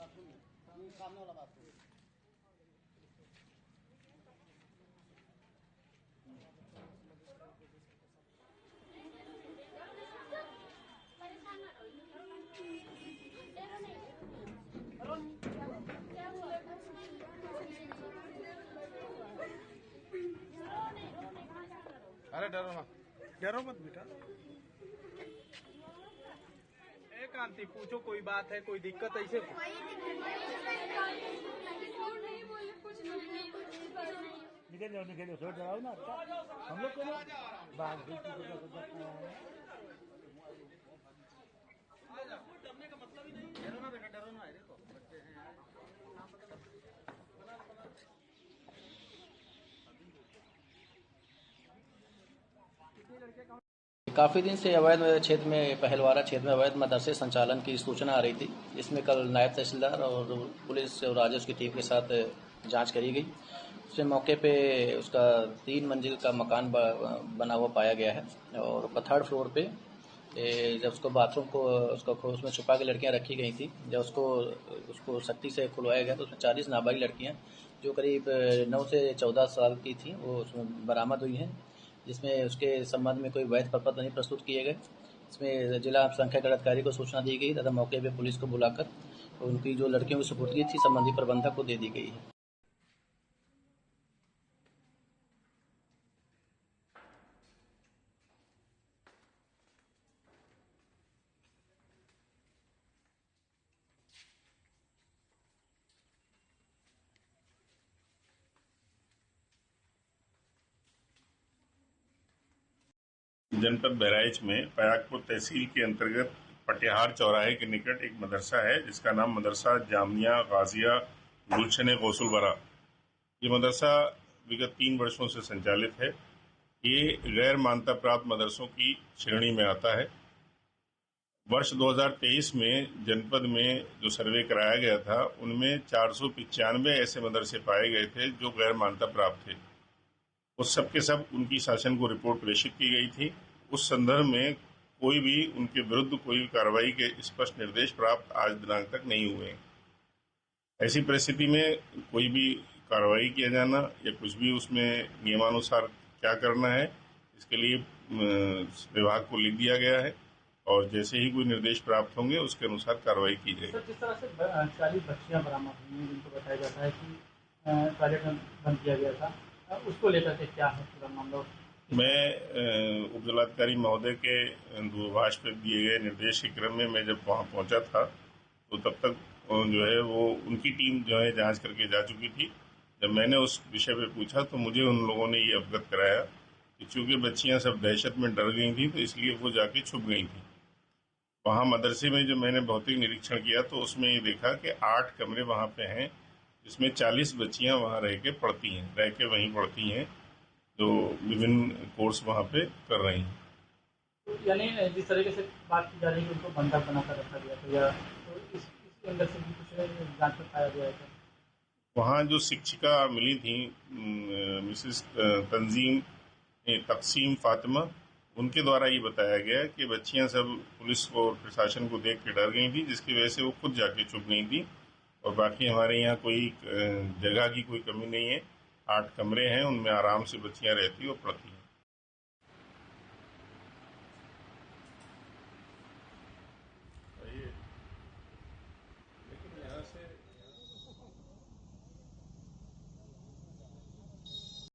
सामने वाला बात अरे डरो मत बेटा। एक आंटी पूछो, कोई बात है, कोई दिक्कत ऐसे? निकल जाओ थोड़ा डराओ ना। हम लोग को बाघ डरने का मतलब ही नहीं। डरो ना बेटा, डरो ना। देखो बच्चे हैं यार। काफ़ी दिन से अवैध क्षेत्र में पहलवारा क्षेत्र में अवैध मदरसे संचालन की सूचना आ रही थी। इसमें कल नायब तहसीलदार और पुलिस और राजस्व की टीम के साथ जांच करी गई। उसमें मौके पे उसका 3 मंजिल का मकान बना हुआ पाया गया है और 3rd फ्लोर पे जब उसको बाथरूम को उसमें छुपा के लड़कियां रखी गई थी, जब उसको सख्ती से खुलवाया गया तो उसमें 40 नाबालिग लड़कियां जो करीब 9 से 14 साल की थी वो उसमें बरामद हुई हैं, जिसमें उसके संबंध में कोई वैध प्रपत्र नहीं प्रस्तुत किए गए। इसमें जिला संख्या अधिकारी को सूचना दी गई तथा मौके पर पुलिस को बुलाकर उनकी जो लड़कियों की सुपुर्दगी थी संबंधित प्रबंधक को दे दी गई है। जनपद बहराइच में पयागपुर तहसील के अंतर्गत पटिहार चौराहे के निकट एक मदरसा है जिसका नाम मदरसा जामिया गाजिया गुलशन गौसुलबरा। ये मदरसा विगत 3 वर्षों से संचालित है। ये गैर मान्यता प्राप्त मदरसों की श्रेणी में आता है। वर्ष 2023 में जनपद में जो सर्वे कराया गया था उनमें 495 ऐसे मदरसे पाए गए थे जो गैर मान्यता प्राप्त थे। उस सब के सब उनकी शासन को रिपोर्ट प्रेषित की गई थी। उस संदर्भ में कोई भी उनके विरुद्ध कोई कार्रवाई के स्पष्ट निर्देश प्राप्त आज दिनांक तक नहीं हुए। ऐसी परिस्थिति में कोई भी कार्रवाई किया जाना या कुछ भी उसमें नियमानुसार क्या करना है, इसके लिए विभाग को लिख दिया गया है और जैसे ही कोई निर्देश प्राप्त होंगे उसके अनुसार कार्रवाई की जाएगी। जिस तरह से 40 बच्चियां बरामद हुई हैं जिनको बताया जाता है कि टॉयलेट बंद किया गया था, उसको लेकर के क्या है पूरा मामला? मैं उप जिलाधिकारी महोदय के दूरभाष पर दिए गए निर्देश के क्रम में मैं जब वहाँ पहुँचा था तो तब तक जो है वो उनकी टीम जो है जांच करके जा चुकी थी। जब मैंने उस विषय पे पूछा तो मुझे उन लोगों ने ये अवगत कराया कि चूंकि बच्चियां सब दहशत में डर गई थी तो इसलिए वो जाके छुप गई थी। वहाँ मदरसे में जो मैंने भौतिक निरीक्षण किया तो उसमें ये देखा कि 8 कमरे वहाँ पे हैं जिसमें 40 बच्चियां वहाँ रह के वहीं पढ़ती हैं जो विभिन्न कोर्स वहाँ पे कर रही हैं। यानी जिस तरीके से बात की जा रही है उनको बंधक बनाकर रखा गया था या तो इसके अंदर से भी कुछ जांच में पाया गया था? वहाँ जो शिक्षिका मिली थी मिसेस तंजीम तकसीम फातिमा, उनके द्वारा ये बताया गया कि बच्चियां सब पुलिस और प्रशासन को देख के डर गई थी जिसकी वजह से वो खुद जाके छुप गई थी। और बाकी हमारे यहाँ कोई जगह की कोई कमी नहीं है। 8 कमरे हैं, उनमें आराम से बच्चियां रहती और पढ़ती।